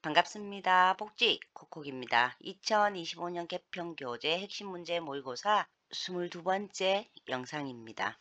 반갑습니다. 복지 콕콕입니다. 2025년 개평교재 핵심 문제 모의고사 22번째 영상입니다.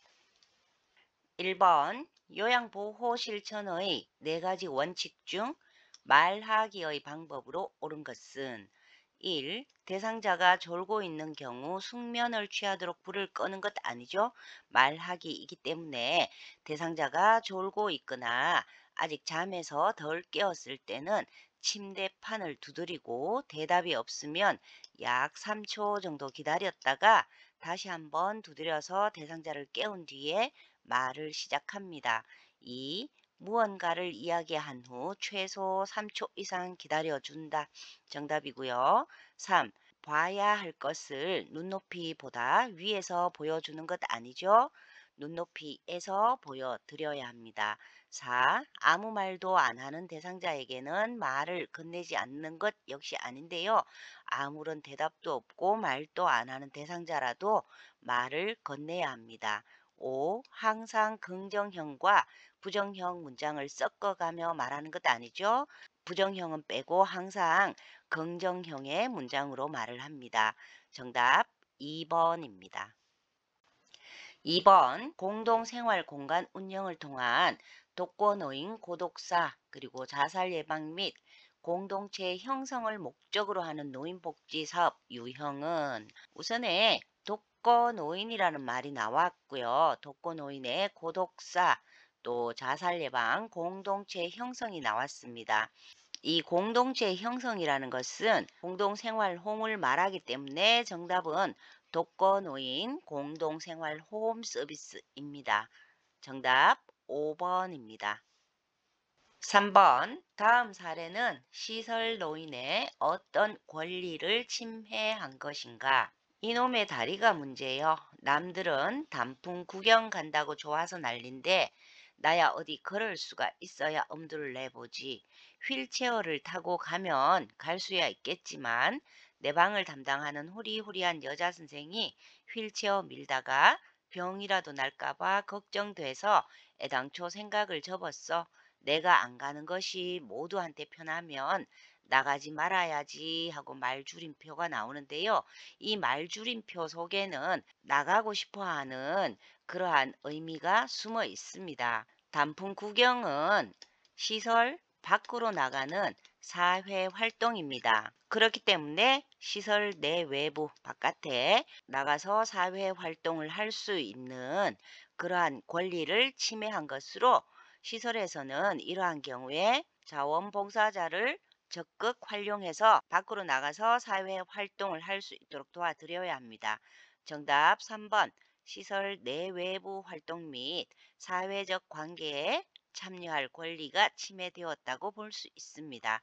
1번 요양보호 실천의 4가지 원칙 중 말하기의 방법으로 옳은 것은 1. 대상자가 졸고 있는 경우 숙면을 취하도록 불을 끄는 것 아니죠. 말하기이기 때문에 대상자가 졸고 있거나 아직 잠에서 덜 깨었을 때는 침대판을 두드리고 대답이 없으면 약 3초 정도 기다렸다가 다시 한번 두드려서 대상자를 깨운 뒤에 말을 시작합니다. 2. 무언가를 이야기한 후 최소 3초 이상 기다려준다. 정답이고요. 3. 봐야 할 것을 눈높이보다 위에서 보여주는 것 아니죠? 눈높이에서 보여드려야 합니다. 4. 아무 말도 안 하는 대상자에게는 말을 건네지 않는 것 역시 아닌데요. 아무런 대답도 없고 말도 안 하는 대상자라도 말을 건네야 합니다. 5. 항상 긍정형과 부정형 문장을 섞어가며 말하는 것 아니죠? 부정형은 빼고 항상 긍정형의 문장으로 말을 합니다. 정답 2번입니다. 2번 공동생활 공간 운영을 통한 독거노인 고독사 그리고 자살 예방 및 공동체 형성을 목적으로 하는 노인복지 사업 유형은 우선에 독거노인이라는 말이 나왔고요. 독거노인의 고독사 또 자살 예방 공동체 형성이 나왔습니다. 이 공동체 형성이라는 것은 공동생활홈을 말하기 때문에 정답은 독거노인 공동생활홈 서비스입니다. 정답 5번입니다. 3번 다음 사례는 시설 노인의 어떤 권리를 침해한 것인가? 이놈의 다리가 문제예요. 남들은 단풍 구경 간다고 좋아서 난린데 나야 어디 걸을 수가 있어야 엄두를 내보지. 휠체어를 타고 가면 갈 수야 있겠지만 내 방을 담당하는 호리호리한 여자 선생이 휠체어 밀다가 병이라도 날까봐 걱정돼서 애당초 생각을 접었어. 내가 안 가는 것이 모두한테 편하면 나가지 말아야지 하고 말줄임표가 나오는데요. 이 말줄임표 속에는 나가고 싶어 하는 그러한 의미가 숨어 있습니다. 단풍 구경은 시설 밖으로 나가는 사회 활동입니다. 그렇기 때문에 시설 내 외부 바깥에 나가서 사회 활동을 할 수 있는 그러한 권리를 침해한 것으로 시설에서는 이러한 경우에 자원봉사자를 적극 활용해서 밖으로 나가서 사회 활동을 할 수 있도록 도와드려야 합니다. 정답 3번 시설 내외부 활동 및 사회적 관계에 참여할 권리가 침해되었다고 볼 수 있습니다.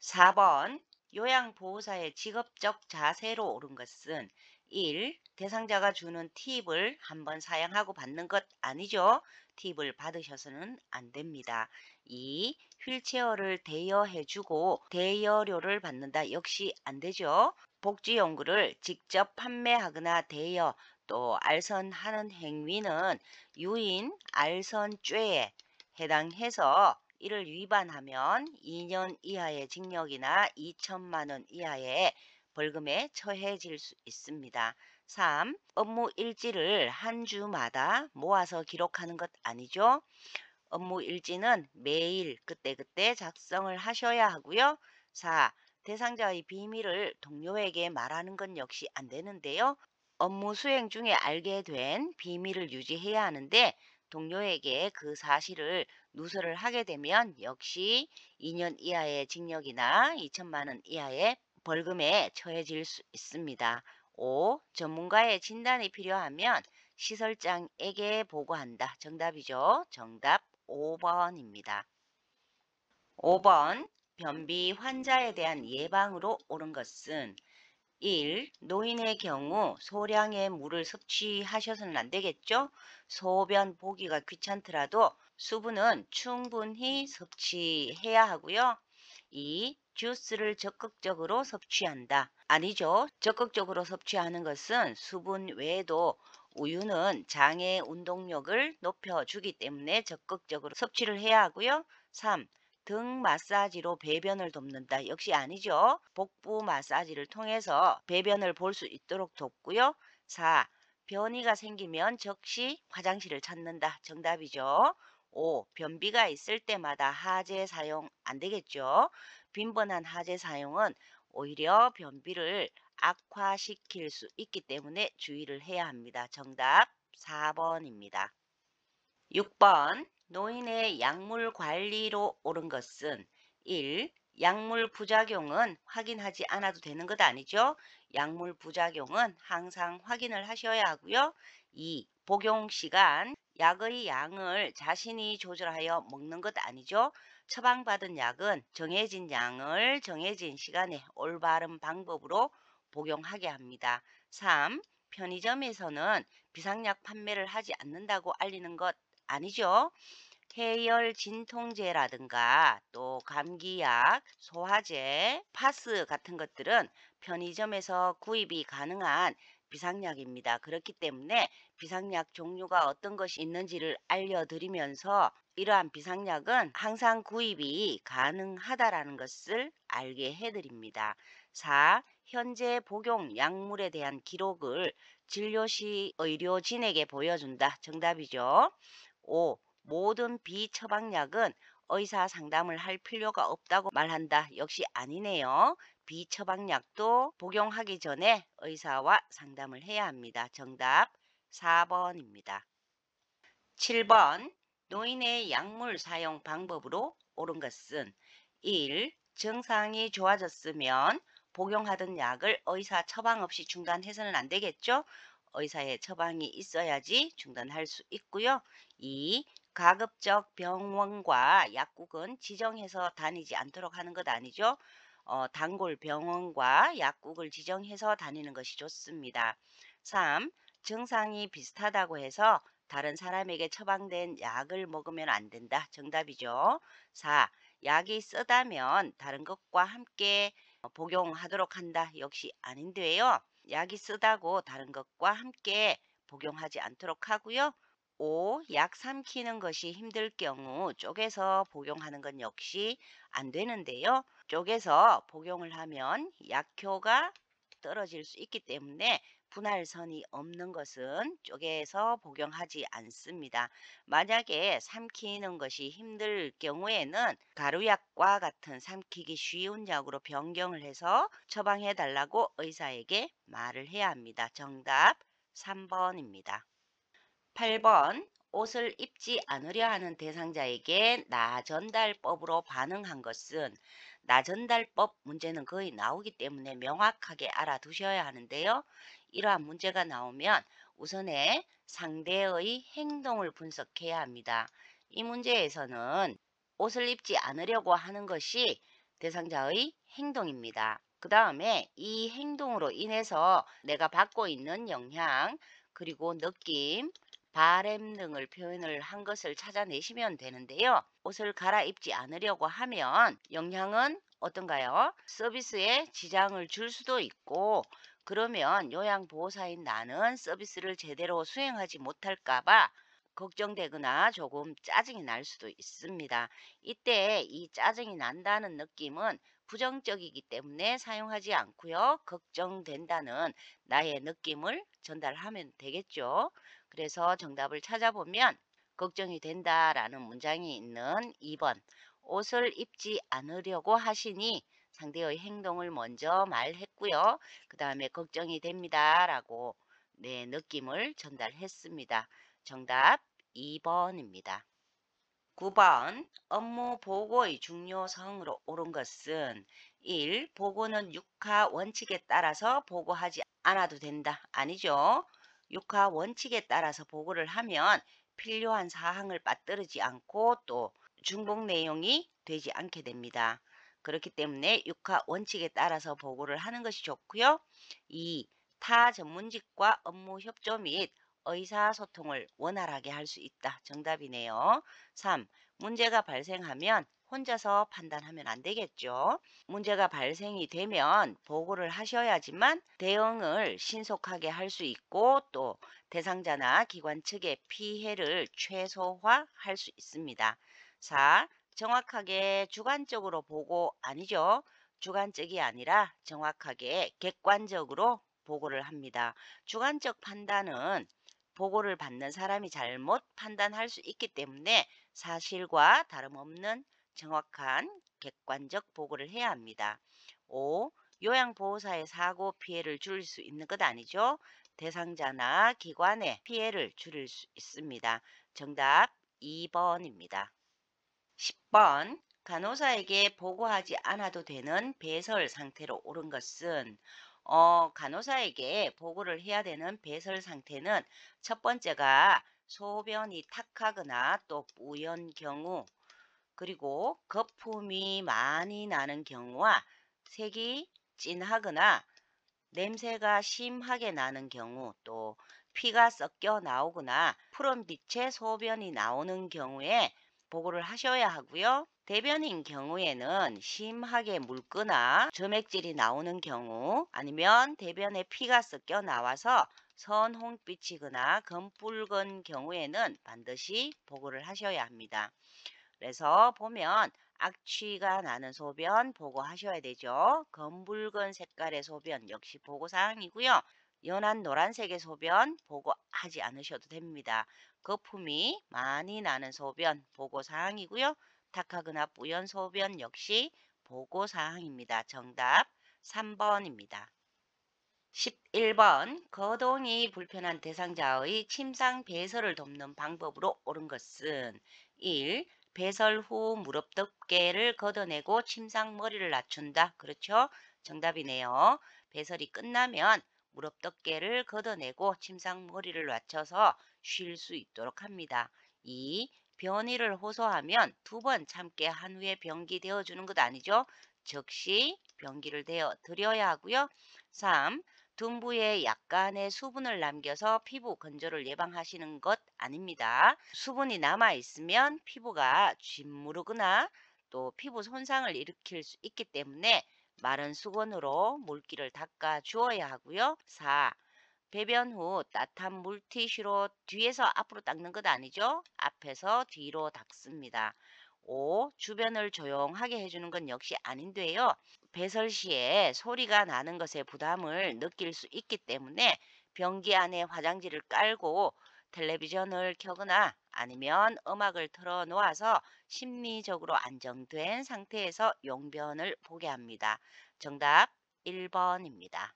4번 요양보호사의 직업적 자세로 옳은 것은 1. 대상자가 주는 팁을 한번 사용하고 받는 것 아니죠. 팁을 받으셔서는 안 됩니다. 2. 휠체어를 대여해주고 대여료를 받는다. 역시 안 되죠. 복지용구를 직접 판매하거나 대여 또 알선하는 행위는 유인 알선죄에 해당해서 이를 위반하면 2년 이하의 징역이나 2천만 원 이하의 벌금에 처해질 수 있습니다. 3. 업무 일지를 한 주마다 모아서 기록하는 것 아니죠. 업무 일지는 매일 그때그때 작성을 하셔야 하고요. 4. 대상자의 비밀을 동료에게 말하는 건 역시 안 되는데요. 업무 수행 중에 알게 된 비밀을 유지해야 하는데 동료에게 그 사실을 누설을 하게 되면 역시 2년 이하의 징역이나 2천만 원 이하의 벌금에 처해질 수 있습니다. 5. 전문가의 진단이 필요하면 시설장에게 보고한다. 정답이죠. 정답 5번입니다. 5번 변비 환자에 대한 예방으로 옳은 것은 1. 노인의 경우 소량의 물을 섭취하셔서는 안 되겠죠. 소변 보기가 귀찮더라도 수분은 충분히 섭취해야 하고요. 2. 주스를 적극적으로 섭취한다. 아니죠. 적극적으로 섭취하는 것은 수분 외에도 우유는 장의 운동력을 높여주기 때문에 적극적으로 섭취를 해야 하고요. 3. 등 마사지로 배변을 돕는다. 역시 아니죠. 복부 마사지를 통해서 배변을 볼 수 있도록 돕고요. 4. 변이가 생기면 즉시 화장실을 찾는다. 정답이죠. 5. 변비가 있을 때마다 하제 사용 안 되겠죠. 빈번한 하제 사용은 오히려 변비를 악화시킬 수 있기 때문에 주의를 해야 합니다. 정답 4번입니다. 6번 노인의 약물 관리로 옳은 것은 1. 약물 부작용은 확인하지 않아도 되는 것 아니죠? 약물 부작용은 항상 확인을 하셔야 하고요. 2. 복용 시간, 약의 양을 자신이 조절하여 먹는 것 아니죠? 처방받은 약은 정해진 양을 정해진 시간에 올바른 방법으로 복용하게 합니다. 3. 편의점에서는 비상약 판매를 하지 않는다고 알리는 것 아니죠. 해열 진통제라든가 또 감기약, 소화제, 파스 같은 것들은 편의점에서 구입이 가능한 비상약입니다. 그렇기 때문에 비상약 종류가 어떤 것이 있는지를 알려드리면서 이러한 비상약은 항상 구입이 가능하다라는 것을 알게 해드립니다. 4. 현재 복용 약물에 대한 기록을 진료시 의료진에게 보여준다. 정답이죠. 5. 모든 비처방약은 의사 상담을 할 필요가 없다고 말한다. 역시 아니네요. 비처방약도 복용하기 전에 의사와 상담을 해야 합니다. 정답 4번입니다. 7번 노인의 약물 사용 방법으로 옳은 것은 1. 증상이 좋아졌으면 복용하던 약을 의사 처방 없이 중단해서는 안 되겠죠? 의사의 처방이 있어야지 중단할 수 있고요. 2. 가급적 병원과 약국은 지정해서 다니지 않도록 하는 것 아니죠? 단골 병원과 약국을 지정해서 다니는 것이 좋습니다. 3. 증상이 비슷하다고 해서 다른 사람에게 처방된 약을 먹으면 안 된다. 정답이죠. 4. 약이 쓰다면 다른 것과 함께 복용하도록 한다. 역시 아닌데요. 약이 쓰다고 다른 것과 함께 복용하지 않도록 하고요. 5. 약 삼키는 것이 힘들 경우 쪼개서 복용하는 건 역시 안 되는데요. 쪼개서 복용을 하면 약효가 떨어질 수 있기 때문에 분할선이 없는 것은 쪼개서 복용하지 않습니다. 만약에 삼키는 것이 힘들 경우에는 가루약과 같은 삼키기 쉬운 약으로 변경을 해서 처방해 달라고 의사에게 말을 해야 합니다. 정답 3번입니다. 8번 옷을 입지 않으려 하는 대상자에게 나전달법으로 반응한 것은 나전달법 문제는 거의 나오기 때문에 명확하게 알아두셔야 하는데요. 이러한 문제가 나오면 우선에 상대의 행동을 분석해야 합니다. 이 문제에서는 옷을 입지 않으려고 하는 것이 대상자의 행동입니다. 그 다음에 이 행동으로 인해서 내가 받고 있는 영향, 그리고 느낌, 바램 등을 표현을 한 것을 찾아내시면 되는데요. 옷을 갈아입지 않으려고 하면 영향은 어떤가요? 서비스에 지장을 줄 수도 있고, 그러면 요양보호사인 나는 서비스를 제대로 수행하지 못할까봐 걱정되거나 조금 짜증이 날 수도 있습니다. 이때 이 짜증이 난다는 느낌은 부정적이기 때문에 사용하지 않고요. 걱정된다는 나의 느낌을 전달하면 되겠죠. 그래서 정답을 찾아보면 걱정이 된다라는 문장이 있는 2번 옷을 입지 않으려고 하시니 상대의 행동을 먼저 말했고요. 그 다음에 걱정이 됩니다라고 내 느낌을 전달했습니다. 정답 2번입니다. 9번 업무 보고의 중요성으로 옳은 것은 1. 보고는 육하 원칙에 따라서 보고하지 않아도 된다. 아니죠. 육하 원칙에 따라서 보고를 하면 필요한 사항을 빠뜨리지 않고 또 중복 내용이 되지 않게 됩니다. 그렇기 때문에 육하 원칙에 따라서 보고를 하는 것이 좋고요. 2. 타 전문직과 업무 협조 및 의사소통을 원활하게 할 수 있다. 정답이네요. 3. 문제가 발생하면 혼자서 판단하면 안 되겠죠. 문제가 발생이 되면 보고를 하셔야지만 대응을 신속하게 할 수 있고 또 대상자나 기관 측의 피해를 최소화할 수 있습니다. 4. 정확하게 주관적으로 보고 아니죠. 주관적이 아니라 정확하게 객관적으로 보고를 합니다. 주관적 판단은 보고를 받는 사람이 잘못 판단할 수 있기 때문에 사실과 다름없는 정확한 객관적 보고를 해야 합니다. 5. 요양보호사의 사고 피해를 줄일 수 있는 것 아니죠. 대상자나 기관에 피해를 줄일 수 있습니다. 정답 2번입니다. 10번 간호사에게 보고하지 않아도 되는 배설 상태로 옳은 것은 간호사에게 보고를 해야 되는 배설 상태는 첫 번째가 소변이 탁하거나 또 뿌연 경우 그리고 거품이 많이 나는 경우와 색이 진하거나 냄새가 심하게 나는 경우 또 피가 섞여 나오거나 푸른 빛의 소변이 나오는 경우에 보고를 하셔야 하고요. 대변인 경우에는 심하게 묽거나 점액질이 나오는 경우 아니면 대변에 피가 섞여 나와서 선홍빛이거나 검붉은 경우에는 반드시 보고를 하셔야 합니다. 그래서 보면 악취가 나는 소변 보고하셔야 되죠. 검붉은 색깔의 소변 역시 보고사항이고요. 연한 노란색의 소변 보고하지 않으셔도 됩니다. 거품이 많이 나는 소변 보고사항이고요. 탁하거나 뿌연 소변 역시 보고사항입니다. 정답 3번입니다. 11번 거동이 불편한 대상자의 침상 배설을 돕는 방법으로 옳은 것은 1. 배설 후 무릎 덮개를 걷어내고 침상 머리를 낮춘다. 그렇죠? 정답이네요. 배설이 끝나면 무릎 덮개를 걷어내고 침상 머리를 낮춰서 쉴 수 있도록 합니다. 2. 변이를 호소하면 2번 참게 한 후에 변기 되어주는 것 아니죠? 즉시 변기를 되어 드려야 하고요. 3. 둔부에 약간의 수분을 남겨서 피부 건조를 예방하시는 것 아닙니다. 수분이 남아 있으면 피부가 짓무르거나 또 피부 손상을 일으킬 수 있기 때문에 마른 수건으로 물기를 닦아 주어야 하고요. 4. 배변 후 따뜻한 물티슈로 뒤에서 앞으로 닦는 것 아니죠? 앞에서 뒤로 닦습니다. 5. 주변을 조용하게 해주는 건 역시 아닌데요. 배설 시에 소리가 나는 것에 부담을 느낄 수 있기 때문에 변기 안에 화장지를 깔고 텔레비전을 켜거나 아니면 음악을 틀어 놓아서 심리적으로 안정된 상태에서 용변을 보게 합니다. 정답 1번입니다.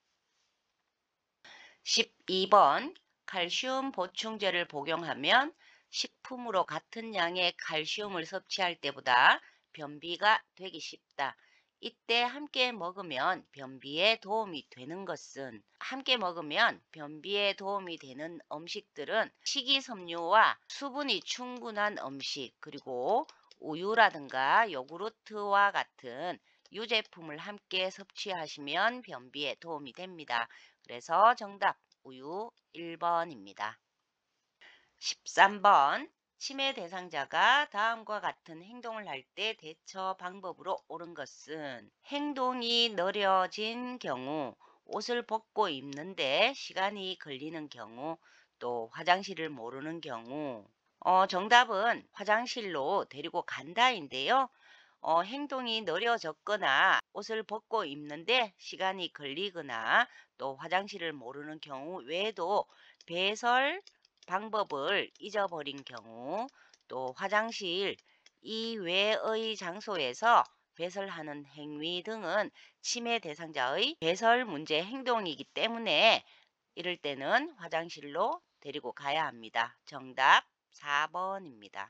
12번 칼슘 보충제를 복용하면 식품으로 같은 양의 칼슘을 섭취할 때보다 변비가 되기 쉽다. 이때 함께 먹으면 변비에 도움이 되는 것은 함께 먹으면 변비에 도움이 되는 음식들은 식이섬유와 수분이 충분한 음식 그리고 우유라든가 요구르트와 같은 유제품을 함께 섭취하시면 변비에 도움이 됩니다. 그래서 정답 우유 1번입니다. 13번 치매 대상자가 다음과 같은 행동을 할 때 대처 방법으로 옳은 것은 행동이 느려진 경우, 옷을 벗고 입는데 시간이 걸리는 경우, 또 화장실을 모르는 경우. 정답은 화장실로 데리고 간다인데요. 행동이 느려졌거나 옷을 벗고 입는데 시간이 걸리거나 또 화장실을 모르는 경우 외에도 배설 방법을 잊어버린 경우 또 화장실 이외의 장소에서 배설하는 행위 등은 치매 대상자의 배설 문제 행동이기 때문에 이럴 때는 화장실로 데리고 가야 합니다. 정답 4번입니다.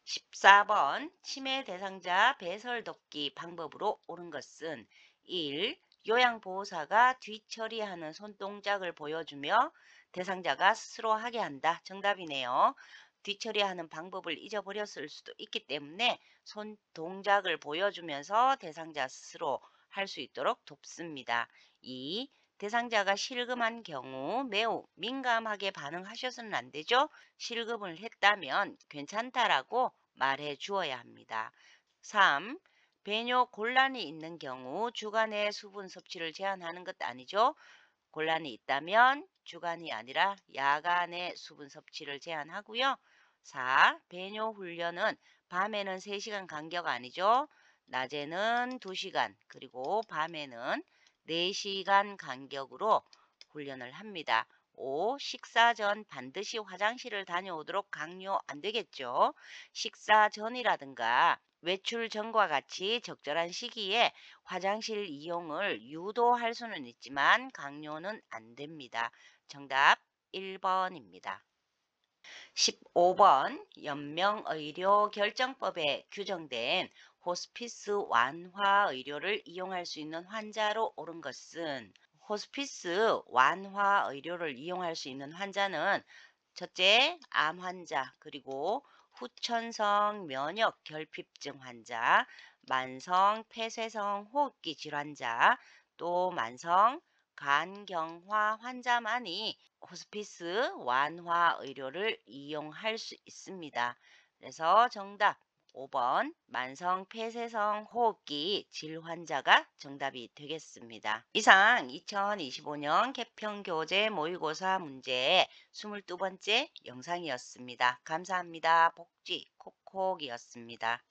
14번 치매 대상자 배설 돕기 방법으로 옳은 것은 1. 요양보호사가 뒤처리하는 손동작을 보여주며 대상자가 스스로 하게 한다. 정답이네요. 뒤처리하는 방법을 잊어버렸을 수도 있기 때문에 손동작을 보여주면서 대상자 스스로 할 수 있도록 돕습니다. 2. 대상자가 실금한 경우 매우 민감하게 반응하셔서는 안 되죠. 실금을 했다면 괜찮다라고 말해 주어야 합니다. 3. 배뇨 곤란이 있는 경우 주간의 수분 섭취를 제한하는 것 아니죠. 곤란이 있다면 주간이 아니라 야간의 수분 섭취를 제한하고요. 4. 배뇨 훈련은 밤에는 3시간 간격 아니죠? 낮에는 2시간, 그리고 밤에는 4시간 간격으로 훈련을 합니다. 5. 식사 전 반드시 화장실을 다녀오도록 강요 안 되겠죠? 식사 전이라든가 외출 전과 같이 적절한 시기에 화장실 이용을 유도할 수는 있지만 강요는 안 됩니다. 정답 1번입니다. 15번 연명의료 결정법에 규정된 호스피스 완화 의료를 이용할 수 있는 환자로 옳은 것은 호스피스 완화 의료를 이용할 수 있는 환자는 첫째, 암 환자, 그리고 후천성 면역 결핍증 환자, 만성 폐쇄성 호흡기 질환자, 또 만성 간경화 환자만이 호스피스 완화 의료를 이용할 수 있습니다. 그래서 정답 5번 만성 폐쇄성 호흡기 질 환자가 정답이 되겠습니다. 이상 2025년 개평교재 모의고사 문제 22번째 영상이었습니다. 감사합니다. 복지 콕콕이었습니다.